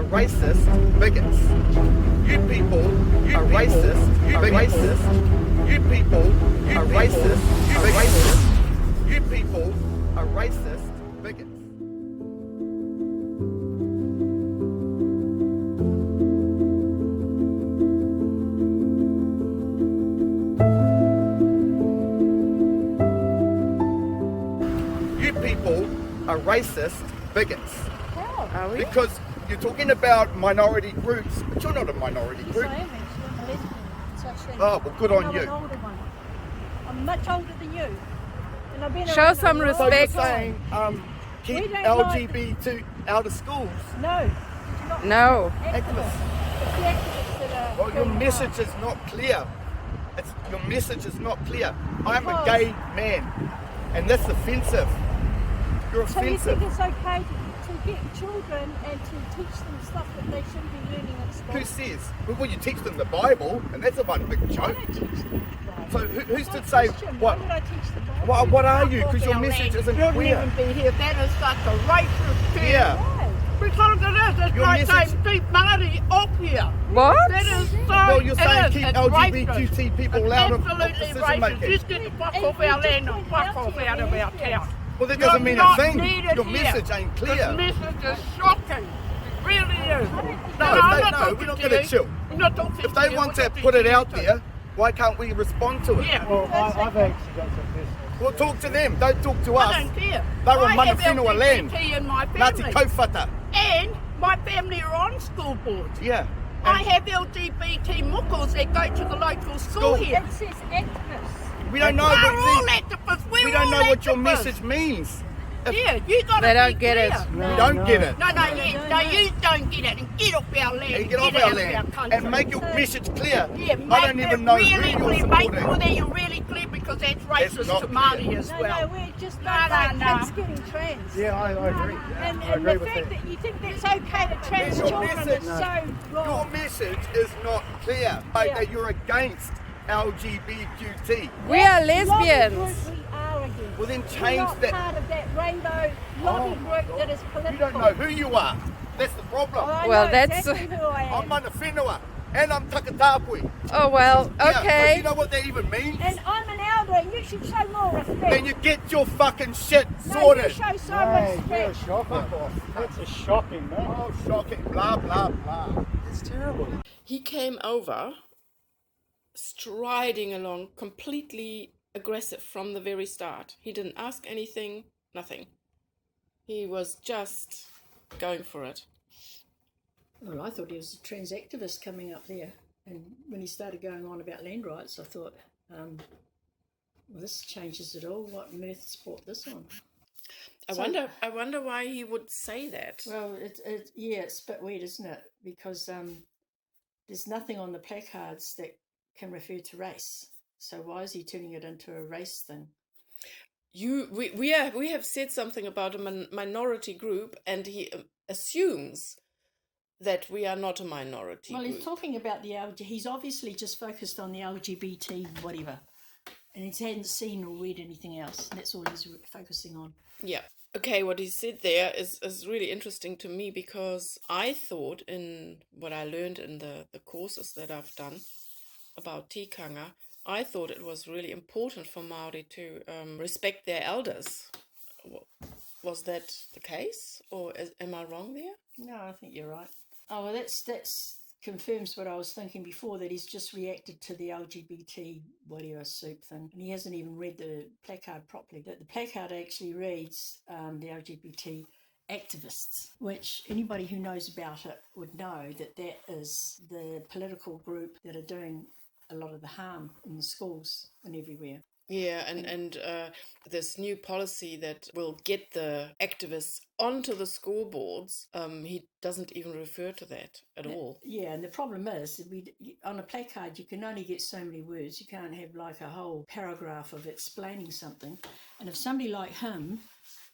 racist bigots. You people are racist. You racist. You people are racist. You racist. You people are racist bigots. You people are racist bigots. How? Are we? Because you're talking about minority groups, but you're not a minority Yes, group. I am actually. I'm a lesbian. So actually, Oh, well, good on I'm you. an older one. I'm much older than you. And I've been Show around some a long So you're respect. saying keep We don't like LGBT out of schools? No. Did you not No. Activists. It's the activists that are... Well, your going message hard. is not clear. Your message is not clear. I'm a Because- gay man, and that's offensive. You're So you offensive. think it's okay to get children and to teach them stuff that they shouldn't be learning at school? Who says? Well, you teach them the Bible, and that's a one big I joke. don't teach them the Bible. So who's I'm to a say Christian. what? Why would I teach the Bible? What are you? Because your Our message land isn't shouldn't clear. even be here. That is such a racist thing. Yeah. Why? Because it is. It's Your like message- saying keep Māori off here. What? That is so. Well, you're saying it is. keep It's LGBTQ racist. people It's out of absolutely decision racist. making. Just get the fuck And off we our just land and pointed fuck out off to you, out of our lesbians. town. Well, that You're doesn't mean a not thing. needed Your here. message ain't This clear. message is shocking. It really is. No, I'm if not they- no, talking we're not to gonna you. chill. I'm not talking If to they you. want We're to talking put it to out you. there, why can't we respond to it? Yeah. Well, I've actually got some business. Well, talk to them. Don't talk to I us. don't care. They're on I have Manawhenua land. LGBT in my Ngāti family. Kaupata. And my family are on school boards. Yeah. I have LGBT muckles that go to the local school School. here. It says activists. We don't know We're what all the, activists. We're we don't know all what your activists. message means. Yeah, you got to They don't get it. We don't get it. No, you don't get it. And get off our land. And get off our land country. and make your message clear. Yeah, I make don't it even know really who you're clear. Make supporting. sure that you're really clear because that's racist not to Māori as No, well. we're just No, not like no. kids getting trans. Yeah, I agree. And, I and agree the with fact that. that you think that's okay to trans Your children message- is so Your wrong. message is not clear. Like Yeah. that you're against LGBTQT. We are Lobby group lesbians. we are against. Well, then We're change not that. part of that rainbow lobby group that is political. You don't know who you are. That's the problem. Oh, I Well, know that's- exactly who I I'm am. mana whenua and I'm takatapui. Oh well, Yeah, but okay. you know what that even means? And I'm an elder and you should show more respect. Then you get your fucking shit no, you sorted. show so Hey, much you're respect. shocking. That's a shocking, man. Oh, shocking. Blah, blah, blah. It's terrible. He came over, striding along, completely aggressive from the very start. He didn't ask anything, nothing. He was just going for it. Well, I thought he was a trans activist coming up there, and when he started going on about land rights, I thought, well, this changes it all. What on earth's brought this on? I wonder why he would say that. Well, it's a bit weird, isn't it? Because there's nothing on the placards that can refer to race. So why is he turning it into a race thing? We have said something about a minority group, and he assumes that we are not a minority Well, group. he's talking about he's obviously just focused on the LGBT whatever, and he hadn't seen or read anything else. And that's all he's focusing on. Yeah. Okay, what he said there is really interesting to me, because I thought, in what I learned in the courses that I've done about tikanga, I thought it was really important for Māori to respect their elders. Was that the case, or am I wrong there? No, I think you're right. Oh, well, that's confirms what I was thinking before, that he's just reacted to the LGBT whatever soup thing, and he hasn't even read the placard properly. The placard actually reads the LGBT activists, which anybody who knows about it would know that is the political group that are doing a lot of the harm in the schools and everywhere. Yeah, and this new policy that will get the activists onto the school boards, he doesn't even refer to that at all. Yeah, and the problem is, on a placard you can only get so many words. You can't have like a whole paragraph of explaining something. And if somebody like him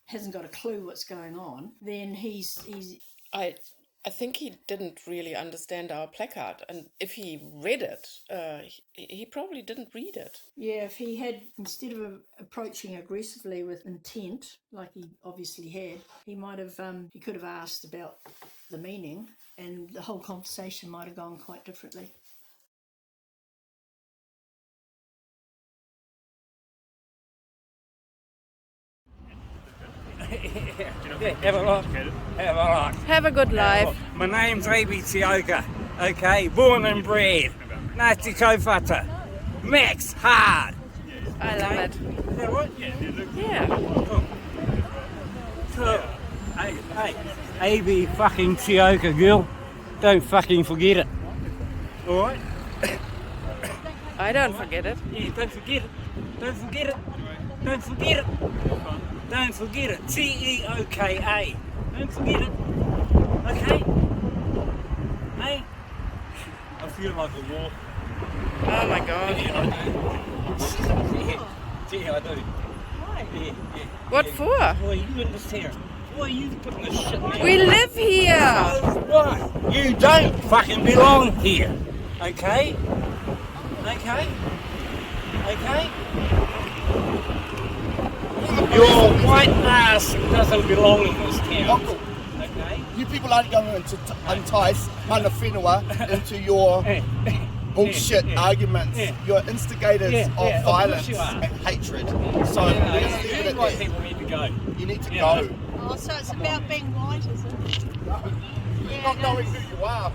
hasn't got a clue what's going on, then he's I think he didn't really understand our placard, and if he read it, he probably didn't read it. Yeah, if he had, instead of approaching aggressively with intent, like he obviously had, he might have, he could have asked about the meaning, and the whole conversation might have gone quite differently. Yeah, have a lot. Have a lot. Have a good life. My name's A.B. Tioka. Okay, born and bred. Ngāti Kaupata. Max hard. I love it. Is that right? Yeah. So, hey, A.B. fucking Tioka, girl. Don't fucking forget it. Alright? I don't forget it. Yeah, don't forget it. Don't forget it. Don't forget it. Don't forget it. T-E-O-K-A. Don't forget it. Okay? Hey? I feel like a walk. Oh my god. Yeah, I do. Yeah, I do. Why? Yeah, yeah. What for? Boy, you in this here. Boy, you putting this shit there. We live here. What? You don't fucking belong here. Okay? Okay? Okay? Your white ass doesn't belong in this town. Uncle, Okay? you people aren't going to entice mana whenua into your bullshit arguments. Yeah. You're instigators Yeah, of yeah, of violence course you are. and hatred. So You know, let's leave you it at white there. people need to go. You need to Yeah. go. Oh, so it's about being white, is it? Yeah, Not it knowing is. who you are.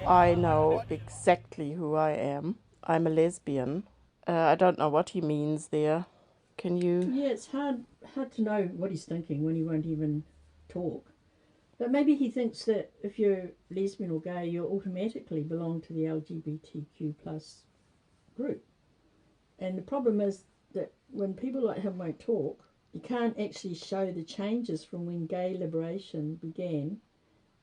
I know exactly who I am. I'm a lesbian. I don't know what he means there. Can you? Yeah, it's hard to know what he's thinking when he won't even talk. But maybe he thinks that if you're lesbian or gay, you automatically belong to the LGBTQ plus group. And the problem is that when people like him won't talk, you can't actually show the changes from when gay liberation began.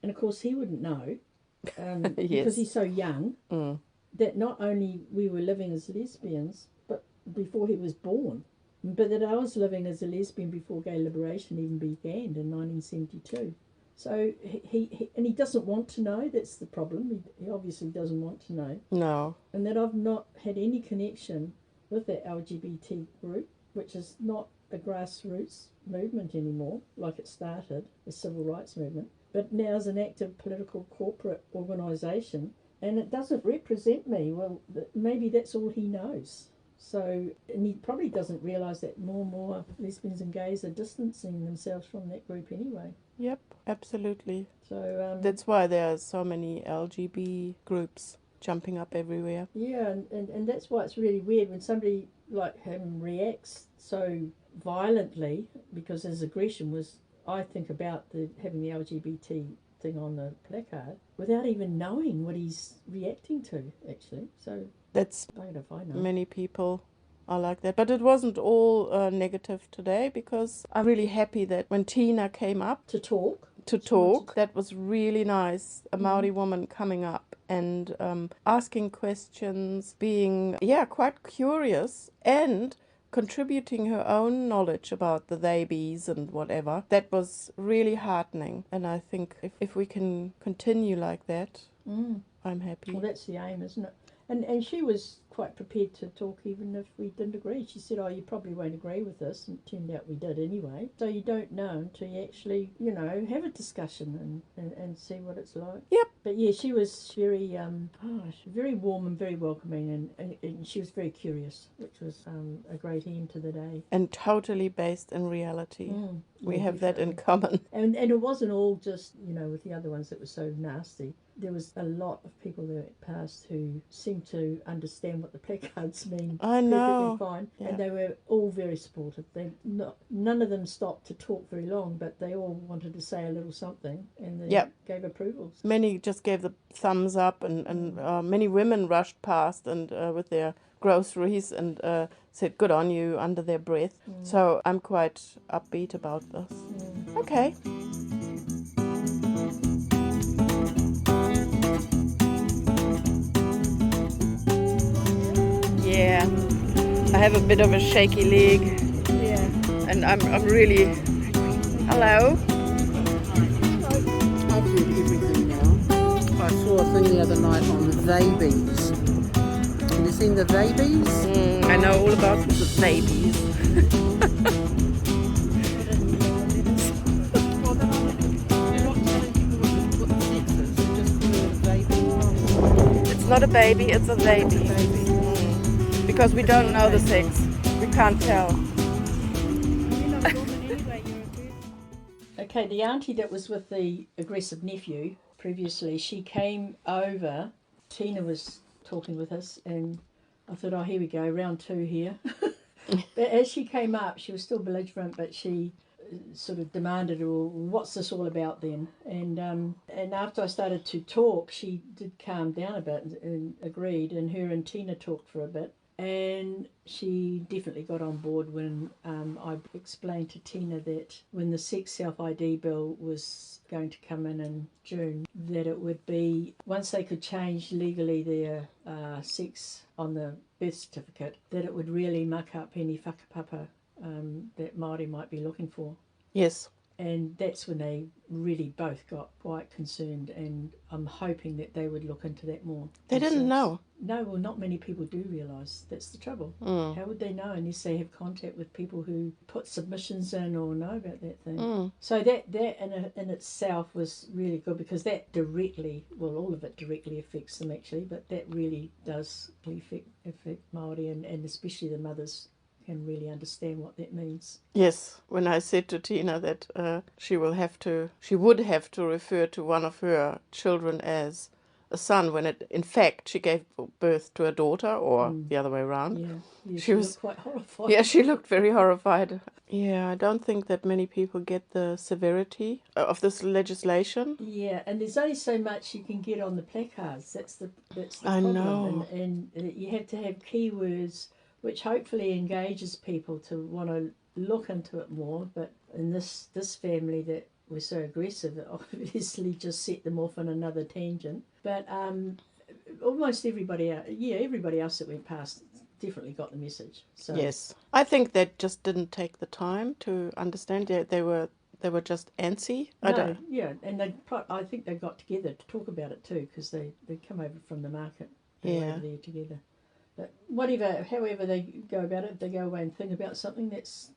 And of course, he wouldn't know Yes. because he's so young Mm. that not only we were living as lesbians, but before he was born, but that I was living as a lesbian before gay liberation even began in 1972. So he doesn't want to know. That's the problem. He obviously doesn't want to know. No. And that I've not had any connection with the LGBT group, which is not a grassroots movement anymore, like it started, the civil rights movement, but now is an active political corporate organisation, and it doesn't represent me. Well, maybe that's all he knows. So, and he probably doesn't realise that more and more lesbians and gays are distancing themselves from that group anyway. Yep, absolutely. So That's why there are so many LGB groups jumping up everywhere. yeah, and that's why it's really weird when somebody like him reacts so violently, because his aggression was, I think, about having the LGBT thing on the placard without even knowing what he's reacting to, actually. So, That's I don't know if I know. many people are like that. But it wasn't all negative today, because I'm really happy that when Tina came up To talk. to talk, that was really nice. A Maori woman coming up and asking questions, being, quite curious and contributing her own knowledge about the babies and whatever. That was really heartening. And I think if we can continue like that, I'm happy. Well, that's the aim, isn't it? And she was quite prepared to talk even if we didn't agree. She said, oh, you probably won't agree with this, and it turned out we did anyway. So you don't know until you actually, have a discussion and see what it's like. Yep. But yeah, she was very very warm and very welcoming, and she was very curious, which was a great end to the day. And totally based in reality. We Yeah, have that in definitely. common. And it wasn't all just, with the other ones that were so nasty. There was a lot of people that passed who seemed to understand what the placards mean. I know. Perfectly fine. Yeah. And they were all very supportive. None of them stopped to talk very long, but they all wanted to say a little something, and they Yep. gave approvals. Many just gave the thumbs up, and many women rushed past and with their groceries and said good on you under their breath. So I'm quite upbeat about this. Okay. Yeah, I have a bit of a shaky leg, Yeah. and I'm really. Hello. I've read everything now. I saw a thing the other night on the babies. Have you seen the babies? I know all about the babies. not a baby, it's a baby. Mm. Because we don't know the sex. We can't tell. You're not a woman anyway, you're a bird. Okay, the auntie that was with the aggressive nephew previously, she came over. Tina was talking with us, and I thought, oh, here we go, round two here. But as she came up, she was still belligerent, but she sort of demanded, well, what's this all about then? And after I started to talk, she did calm down a bit and agreed, and her and Tina talked for a bit. And she definitely got on board when I explained to Tina that when the sex self-ID bill was going to come in June, that it would be, once they could change legally their sex on the birth certificate, that it would really muck up any whakapapa that Māori might be looking for. Yes. And that's when they really both got quite concerned, and I'm hoping that they would look into that more. They didn't know. No, well, not many people do realise. That's the trouble. Mm. How would they know unless they have contact with people who put submissions in or know about that thing? Mm. So that in itself was really good, because that directly, well, all of it directly affects them actually, but that really does affect Māori, and especially the mothers can really understand what that means. Yes, when I said to Tina that she would have to refer to one of her children as a son, when in fact she gave birth to a daughter, or the other way around. Yeah, She was looked quite horrified. Yeah, she looked very horrified. Yeah, I don't think that many people get the severity of this legislation. Yeah, and there's only so much you can get on the placards. That's the I problem. know. And you have to have keywords, which hopefully engages people to want to look into it more. But in this family that was so aggressive, it obviously just set them off on another tangent. But almost everybody else that went past definitely got the message. So Yes, I think they just didn't take the time to understand. They were just antsy. I think they got together to talk about it too, because they come over from the market. They were Yeah. over there together. But however they go about it, if they go away and think about something, that's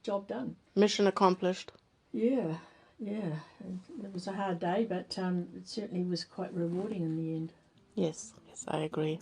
job done. Mission accomplished. Yeah. It was a hard day, but it certainly was quite rewarding in the end. Yes, I agree.